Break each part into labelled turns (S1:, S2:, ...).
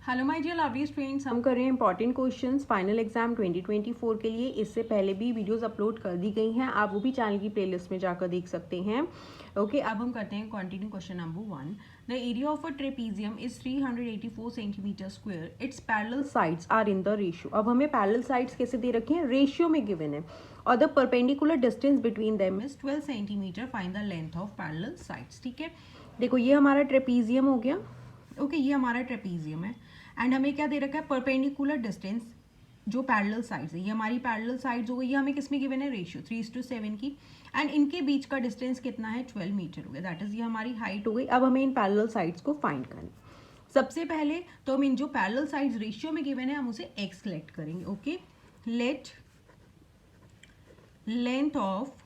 S1: Hello my dear lovely students, हम कर रहे हैं इंपॉर्टेंट क्वेश्चंस फाइनल एग्जाम 2024 के लिए। इससे पहले भी वीडियोस अपलोड कर दी गई हैं, आप वो भी चैनल की प्लेलिस्ट में जाकर देख सकते हैं। ओके, अब हम करते हैं continue question number 1। The area of a trapezium is 384 centimetre square, it's parallel sides are in the ratio. अब हमें पैरेलल साइड्स कैसे दे रखे हैं, रेशियो में गिवन है, और the perpendicular distance between them is 12 centimetre, find the length of parallel sides. ठीक है, देखो ये हमारा ट्रेपीजियम हो गया। ओके, ये हमारा ट्रेपीजियम है एंड हमें क्या दे रखा है, परपेंडिकुलर डिस्टेंस जो पैरेलल साइड्स है, ये हमारी पैरेलल साइड्स हो गई। ये हमें किसमें गिवन है, रेशियो 3:7 की, एंड इनके बीच का डिस्टेंस कितना है, 12 मीटर हो गया। दैट इज ये हमारी हाइट हो गई। अब हमें इन पैरेलल साइड्स को फाइंड करना है। सबसे पहले तो हम इन जो पैरेलल साइड्स रेशियो में गिवन है हम उसे एक्स सेलेक्ट करेंगे। Okay, let length of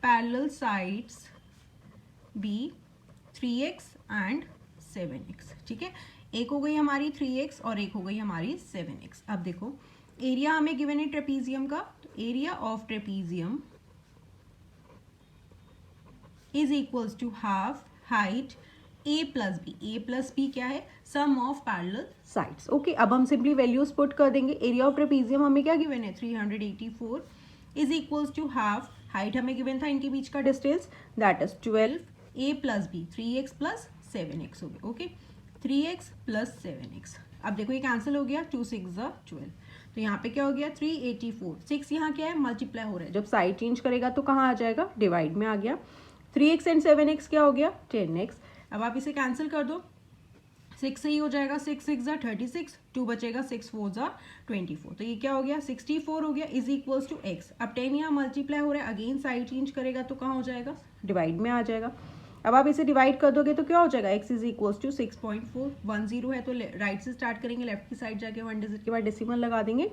S1: parallel sides be 3x and 7x। ठीक है, एक हो गई हमारी 3x और एक हो गई हमारी 7x। अब देखो एरिया हमें गिवन है ट्रेपीजियम का, तो area of trapezium is equals to half height a plus b. A plus b क्या है, sum of parallel sides. Okay, अब हम सिंपली वैल्यूज पुट कर देंगे। एरिया ऑफ ट्रेपीजियम हमें क्या गिवन है, 384 is equals to half height हमें गिवन था, इनके बीच का distance that is 12, a plus b 3x plus 7x हो गया। Okay, 3x plus 7x। अब देखो ये कैंसिल हो गया, 2 6 12, तो यहाँ पे क्या हो गया 384। 6 यहाँ क्या है, मल्टीप्लाई हो रहा है, जब साइड चेंज करेगा तो कहाँ आ जाएगा, डिवाइड में आ गया। 3x एंड 7x क्या हो गया, 10x। अब आप इसे कैंसिल कर दो, 6 से ही हो जाएगा, 6 6 36, 2 बचेगा, 6 4 24, तो ये क्या हो गया 64 हो गया, इज इक्वल्स टू x। अब 10 यहाँ मल्टीप्लाई हो रहा है, अगेन साइड चेंज करेगा तो कहाँ हो जाएगा, डिवाइड में आ जाएगा। अब आप इसे डिवाइड कर दोगे तो क्या हो जाएगा, x इज इक्वल्स टू 6.4। 10 है तो राइट से स्टार्ट करेंगे, लेफ्ट की साइड जाके 1 डिजिट के बाद डेसिमल लगा देंगे,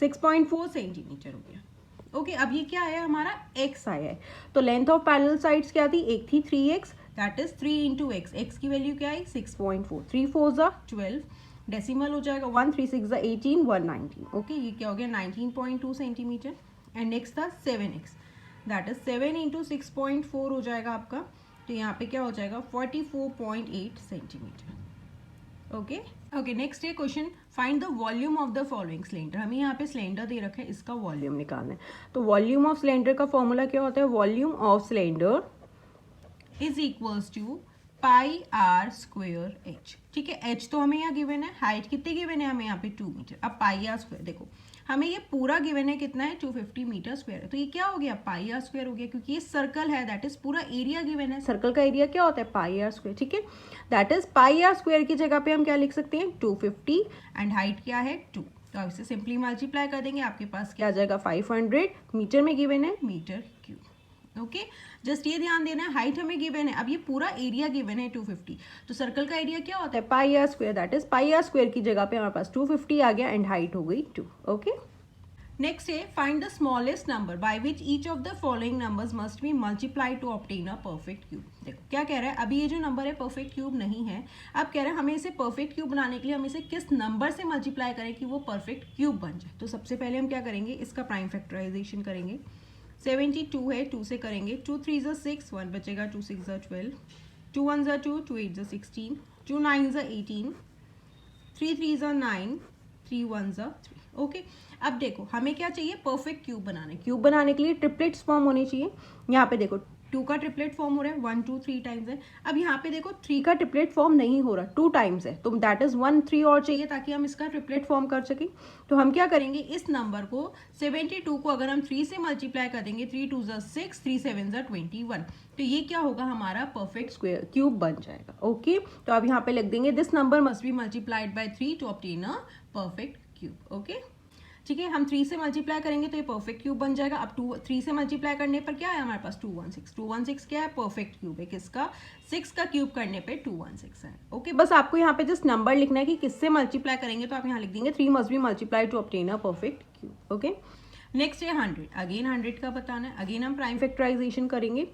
S1: 6.4 सेंटीमीटर हो गया। ओके, अब ये क्या आया, हमारा x आया है। तो लेंथ ऑफ पैरेलल साइड्स क्या थी, एक थी 3x, that is 3 into x. X की वैल्यू क्या आई, 6.4, 3 4 12, डेसिमल हो जाएगा 1, 3 6 18, 119। ओके, ये क्या हो गया 19.2 सेंटीमीटर। एंड नेक्स्ट था 7x, दैट इज 7 इंटू 6.4 हो जाएगा आपका, तो यहाँ पे क्या हो जाएगा 44.8 सेंटीमीटर। ओके ओके, नेक्स्ट है question, find the volume of the following cylinder. हमें यहाँ पे सिलेंडर दे रखा है, इसका वॉल्यूम निकालना है। तो वॉल्यूम ऑफ सिलेंडर का फॉर्मूला क्या होता है, volume of cylinder is equals to pi r square h. ठीक है, एच तो हमें यहाँ गिवन है, हाइट कितने गिवन है हमें यहाँ पे 2 मीटर। अब पाई आर स्क्वेयर, देखो हमें ये पूरा गिवन है कितना है, 250 मीटर स्क्वायर है, तो ये क्या हो गया, पाई आर स्क्वायर हो गया, क्योंकि ये सर्कल है, दैट इज पूरा एरिया गिवन है। सर्कल का एरिया क्या होता है, पाई आर स्क्वायर। ठीक है, that is pi r square की जगह पे हम क्या लिख सकते हैं, 250, एंड हाइट क्या है 2, तो आप इसे सिंपली मल्टीप्लाई कर देंगे, आपके पास क्या आ जाएगा 500 मीटर में गिवन है, मीटर क्यूब। ओके, जस्ट ये ध्यान देना है, हाइट हमें गिवन है, अब ये पूरा एरिया गिवन है 250, तो सर्कल का एरिया क्या होता है, pi r square, that is pi r square की जगह पे हमारे पास 250 आ गया, एंड हाइट हो गई 2। ओके, नेक्स्ट है find the smallest number by which each of the following numbers must be multiply two obtain a perfect cube. देखो क्या कह रहा है, अभी ये जो नंबर है परफेक्ट क्यूब नहीं है, अब कह रहा है हमें इसे परफेक्ट क्यूब बनाने के लिए हम इसे किस नंबर से मल्टीप्लाई करें कि वो परफेक्ट क्यूब बन जाए। तो सबसे पहले हम क्या करेंगे, इसका प्राइम फैक्टराइजेशन करेंगे। 72 है, 2 से करेंगे, 2 3 6, 1 बचेगा, 2 6 12, 2 1 2, 2 8 16, 2 9 18, 3 3 9, 3 1 3। ओके, अब देखो हमें क्या चाहिए, परफेक्ट क्यूब बनाना। क्यूब बनाने के लिए ट्रिपलेट्स फॉर्म होने चाहिए। यहाँ पे देखो 2 का ट्रिपलेट फॉर्म हो रहा है, 1 2 3 टाइम्स है। अब यहाँ पे देखो 3 का ट्रिपलेट फॉर्म नहीं हो रहा, 2 टाइम्स है, तो दैट इज 1 3 और चाहिए ताकि हम इसका ट्रिपलेट फॉर्म कर सकें। तो हम क्या करेंगे, इस नंबर को 72 को अगर हम 3 से मल्टीप्लाई कर देंगे, 3 2 6, 3 7 21, तो ये क्या होगा, हमारा परफेक्ट स्क्वायर क्यूब बन जाएगा। ओके, तो अब यहाँ पे लिख देंगे this number must be multiplied by 3 to obtain a perfect cube. Okay, ठीक है, हम 3 से मल्टीप्लाई करेंगे तो ये परफेक्ट क्यूब बन जाएगा। अब 3 से मल्टीप्लाई करने पर क्या है हमारे पास, 216। 216 क्या है, परफेक्ट क्यूब है, किसका, 6 का क्यूब करने पे 216 है। ओके, बस आपको यहाँ पे जस्ट नंबर लिखना है कि किससे मल्टीप्लाई करेंगे, तो आप यहाँ लिख देंगे 3 must be multiply two obtain a perfect cube. Okay, next है 100, अगेन 100 का बताना है, अगेन हम प्राइम फैक्टराइजेशन करेंगे।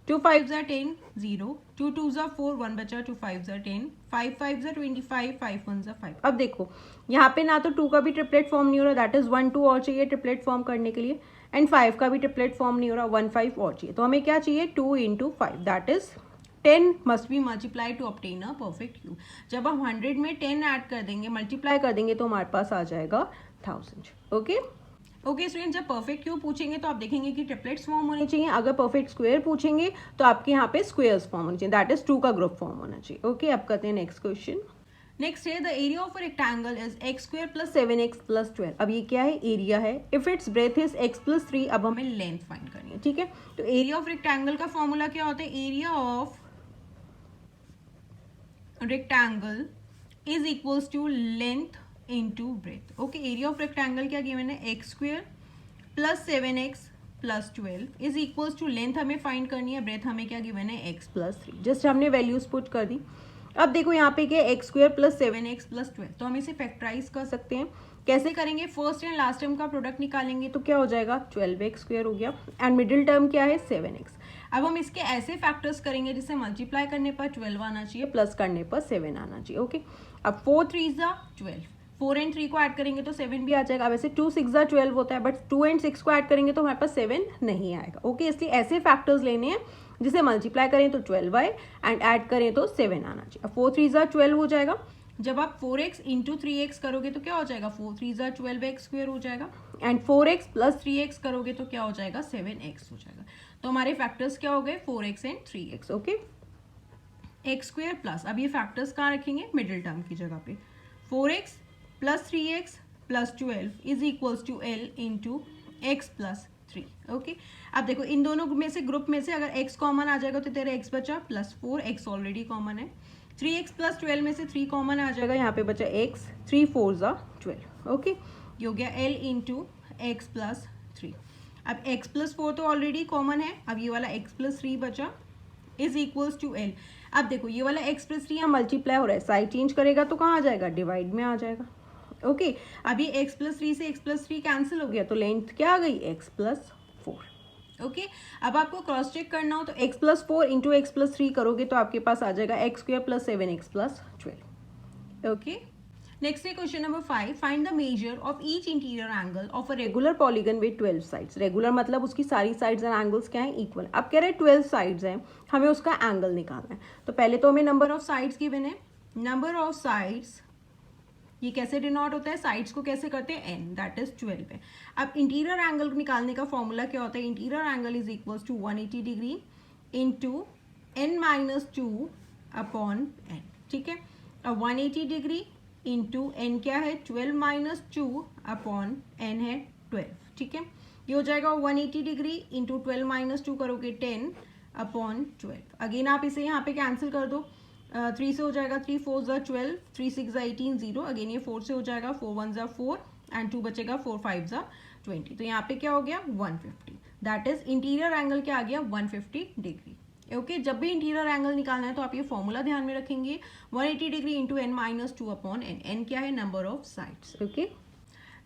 S1: 2 5 10, 0, 2 2 4, 1 बचा, 2 5 10, 5 5 25, 5 1 5। अब देखो यहाँ पे ना तो 2 का भी ट्रिपलेट फॉर्म नहीं हो रहा, दैट इज 1 2 और चाहिए ट्रिपलेट फॉर्म करने के लिए, एंड 5 का भी ट्रिपलेट फॉर्म नहीं हो रहा, 1 5 और चाहिए। तो हमें क्या चाहिए, 2 into 5, that is 10 must be multiplied to obtain a perfect cube. जब हम 100 में 10 ऐड कर देंगे, मल्टीप्लाई कर देंगे तो हमारे पास आ जाएगा 1000. ओके ओके स्टूडेंट, जब परफेक्ट क्यूब पूछेंगे तो आप देखेंगे कि ट्रिपलेट्स फॉर्म होने चाहिए. अगर परफेक्ट स्क्वायर पूछेंगे तो आपके यहाँ पे स्क्वायर्स फॉर्म होने चाहिए, दैट इज 2 का ग्रुप फॉर्म होना चाहिए. ओके अब करते हैं नेक्स्ट क्वेश्चन. नेक्स्ट है the area of a rectangle is x square plus 7x plus 12. अब ये क्या है? एरिया है. If it's breath is x plus 3. अब हमें लेंथ फाइंड करनी है. ठीक है, तो एरिया ऑफ रेक्टेंगल का फॉर्मूला क्या होता है? Area of rectangle is equals to length into breadth. Okay, area of rectangle क्या गिवन है? X square plus 7x plus 12 is equals to length हमें फाइंड करनी है, ब्रेथ हमें क्या गिवन है? x plus 3. जस्ट हमने वैल्यूज पुट कर दी. अब देखो यहाँ पे क्या है? X square plus 7x plus 12. तो हम इसे फैक्टराइज कर सकते हैं. कैसे करेंगे? फर्स्ट एंड लास्ट टर्म का प्रोडक्ट निकालेंगे तो क्या हो जाएगा? 12x स्क्वायर हो गया एंड मिडिल टर्म क्या है? 7x. अब हम इसके ऐसे फैक्टर्स करेंगे जिसे मल्टीप्लाई करने पर 12 आना चाहिए, प्लस करने पर 7 आना चाहिए. ओके, अब 4 3 12, 4 एंड 3 को ऐड करेंगे तो 7 भी आ जाएगा. अब ऐसे 2 6 12 होता है, बट 2 एंड 6 को ऐड करेंगे तो हमारे पास 7 नहीं आएगा. ओके, इसलिए ऐसे फैक्टर्स लेने हैं जिसे मल्टीप्लाई करें तो 12 आए एंड ऐड करें तो 7 आना चाहिए. अब 4 3 12 हो जाएगा. जब आप 4x इंटू 3x करोगे तो क्या हो जाएगा? 4 3 12x स्क्वायर हो जाएगा एंड 4x प्लस 3x करोगे तो क्या हो जाएगा? 7x हो जाएगा. तो हमारे फैक्टर्स क्या हो गए? 4x and 3x. Okay, x square plus, अब ये फैक्टर्स कहाँ रखेंगे? मिडिल टर्म की जगह पे. 4x plus 3x plus 12 is equals to l into x plus 3. Okay, अब देखो इन दोनों में से ग्रुप में से अगर x कॉमन आ जाएगा तो तेरा x बचा प्लस 4, x ऑलरेडी कॉमन है. 3x प्लस 12 में से 3 कॉमन आ जाएगा, यहाँ पे बचा x, 3 4 12. ओके, ये हो गया l इंटू एक्स प्लस 3. अब x प्लस 4 तो ऑलरेडी कॉमन है, अब ये वाला x प्लस 3 बचा इज इक्वल्स टू l. अब देखो ये वाला x प्लस 3 यहाँ मल्टीप्लाई हो रहा है, साइड चेंज करेगा तो कहाँ आ जाएगा? डिवाइड में आ जाएगा. ओके, अब ये x प्लस 3 से x प्लस 3 कैंसिल हो गया तो लेंथ क्या आ गई? x plus 4. ओके, अब आपको क्रॉस चेक करना हो तो x plus 4 into x plus 3 करोगे तो आपके पास आ जाएगा x square plus 7x plus 12. Okay, next है question number 5. Find the measure of each interior angle of a regular polygon with 12 sides. Regular मतलब उसकी सारी साइड्स एंड एंगल्स क्या है? इक्वल. अब कह रहे हैं 12 साइड्स हैं, हमें उसका एंगल निकालना है. तो पहले तो हमें नंबर ऑफ साइड्स गिवन है. नंबर ऑफ साइड्स ये कैसे डिनोट होता है? साइड्स को कैसे करते हैं? n, दैट इज 12 है. अब इंटीरियर एंगल निकालने का फॉर्मूला क्या होता है? Interior angle is equals to 180 degree into n minus 2 upon n. ठीक है, अब 180 डिग्री इंटू n क्या है? 12 माइनस 2 अपॉन n है 12. ठीक है, ये हो जाएगा 180 डिग्री इंटू 12 माइनस 2 करोगे 10 अपॉन 12. अगेन आप इसे यहाँ पे कैंसिल कर दो. 3 से हो जाएगा 3 4 12, 3 6 18 0. अगेन ये 4 से हो जाएगा 4 1 4 एंड 2 बचेगा 4 5 20. तो यहाँ पे क्या हो गया? 150. दैट इज इंटीरियर एंगल क्या आ गया? 150 डिग्री. ओके, जब भी इंटीरियर एंगल निकालना है तो आप ये फॉर्मूला ध्यान में रखेंगे. 180 degree into n minus 2 upon n. n क्या है? Number of sides. Okay,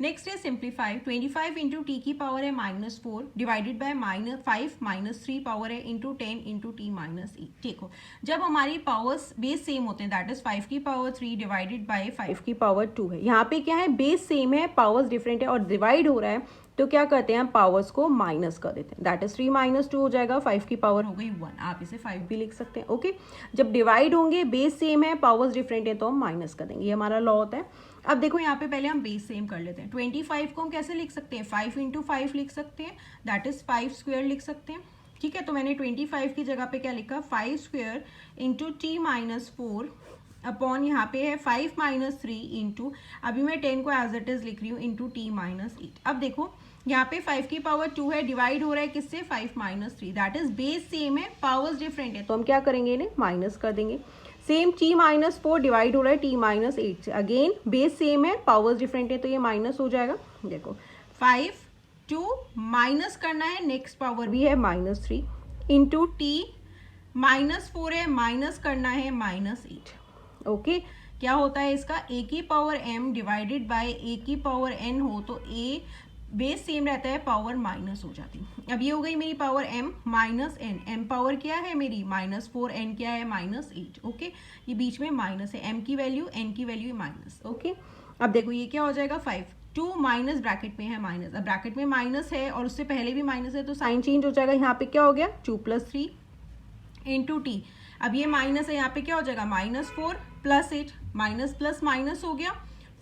S1: next है सिंप्लीफाई. 25 इंटू टी की पावर है -4 डिवाइडेड बाय -5 माइनस 3 पावर है इंटू 10 इंटू टी माइनस ई. देखो जब हमारी पावर्स बेस सेम होते हैं, दैट इज 5 की पावर 3 डिवाइडेड बाय 5 की पावर 2 है. यहाँ पे क्या है? बेस सेम है, पावर्स डिफरेंट है और डिवाइड हो रहा है तो क्या करते हैं? पावर्स को माइनस कर देते हैं. दैट इज 3 माइनस 2 हो जाएगा, 5 की पावर हो गई 1. आप इसे 5 भी लिख सकते हैं. ओके, जब डिवाइड होंगे, बेस सेम है, पावर्स डिफरेंट है तो हम माइनस कर देंगे. ये हमारा लॉ होता है. अब देखो यहाँ पे पहले हम बेस सेम कर लेते हैं. 25 को हम कैसे लिख सकते हैं? 5 इंटू 5 लिख सकते हैं, दैट इज 5 स्क्वायर लिख सकते हैं. ठीक है, तो मैंने 25 की जगह पे क्या लिखा? 5 square into T minus 4 upon यहाँ पे है 5 माइनस 3 इंटू, अभी मैं 10 को एज इट इज लिख रही हूँ, इंटू टी माइनस 8. अब देखो यहाँ पे 5 की पावर 2 है, डिवाइड हो रहा है किससे? 5 minus 3. That is base same है, पावर्स डिफरेंट है तो हम क्या करेंगे? इन्हें माइनस कर देंगे. सेम टी माइनस 4 डिवाइड हो रहा है टी माइनस 8 से. अगेन बेस सेम है, पावर्स डिफरेंट है तो ये माइनस हो जाएगा. देखो 5 2 माइनस करना है, नेक्स्ट पावर भी है -3 इंटू टी -4 है, माइनस करना है -8. ओके, क्या होता है इसका? a की power m divided by a की पावर n हो तो a बेस सेम रहता है, पावर माइनस हो जाती है. अब ये हो गई मेरी power m minus n. m power क्या है मेरी? -4. n क्या है? -8. ओके, ये बीच में माइनस है, m की वैल्यू n की वैल्यू माइनस. ओके, अब देखो ये क्या हो जाएगा? 5 2 माइनस ब्रैकेट में है माइनस. अब ब्रैकेट में माइनस है और उससे पहले भी माइनस है तो साइन चेंज हो जाएगा. यहाँ पे क्या हो गया? 2 + 3 इंटू टी. अब ये माइनस है, यहाँ पे क्या हो जाएगा -4 + 8, माइनस प्लस माइनस हो गया,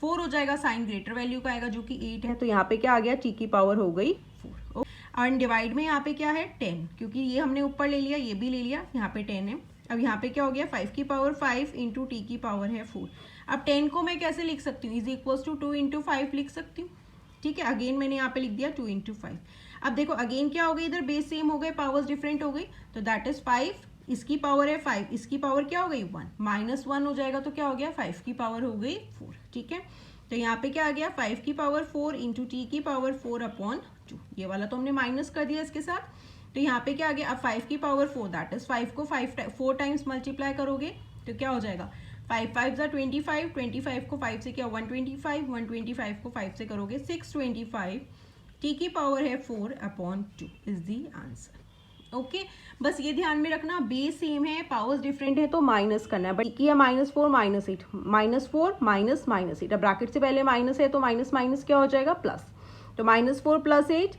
S1: 4 हो जाएगा, साइन ग्रेटर वैल्यू का आएगा जो कि 8 है, तो यहाँ पे क्या आ गया, t की पावर हो गई 4। और डिवाइड में यहाँ पे क्या है 10, क्योंकि ये हमने ऊपर ले लिया, ये भी ले लिया, यहाँ पे 10 है। अब यहाँ पे क्या हो गया, 5 की पावर 5 इंटू टी की पावर है 4। अब 10 को मैं कैसे लिख सकती हूँ, = 2 इंटू 5 लिख सकती हूँ, ठीक है। अगेन मैंने यहाँ पे लिख दिया 2 इंटू 5। अब देखो अगेन क्या हो गई, इधर बेस सेम हो गए, पावर्स डिफरेंट हो गई, तो दैट इज 5, इसकी पावर है 5, इसकी पावर क्या हो गई 1, -1 हो जाएगा, तो क्या हो गया 5 की पावर हो गई 4, ठीक है। तो यहाँ पे क्या आ गया, 5 की पावर 4 इंटू टी की पावर 4/2, ये वाला तो हमने माइनस कर दिया इसके साथ। तो यहाँ पे क्या आ गया, अब 5 की पावर 4, दैट इज 5 को 4 टाइम्स मल्टीप्लाई करोगे तो क्या हो जाएगा, 5 5 = 25, 25 को 5 से क्या 125, 125 को 5 से करोगे 625, टी की पावर है 4/2 इज दी आंसर। ओके बस ये ध्यान में रखना, बेस सेम है, पावर्स डिफरेंट है, तो माइनस करना है, बट किया -4 -8, -4 -8। अब ब्रैकेट से पहले माइनस है तो माइनस माइनस क्या हो जाएगा प्लस, तो -4 + 8,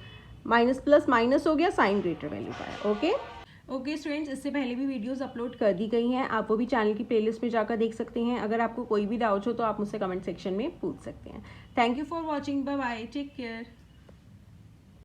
S1: माइनस प्लस माइनस हो गया, साइन ग्रेटर वैल्यू का है। ओके स्टूडेंट्स, इससे पहले भी वीडियोस अपलोड कर दी गई हैं, आप वो भी चैनल की प्लेलिस्ट में जाकर देख सकते हैं। अगर आपको कोई भी डाउट हो तो आप मुझसे कमेंट सेक्शन में पूछ सकते हैं। Thank you for watching, bye bye, take care.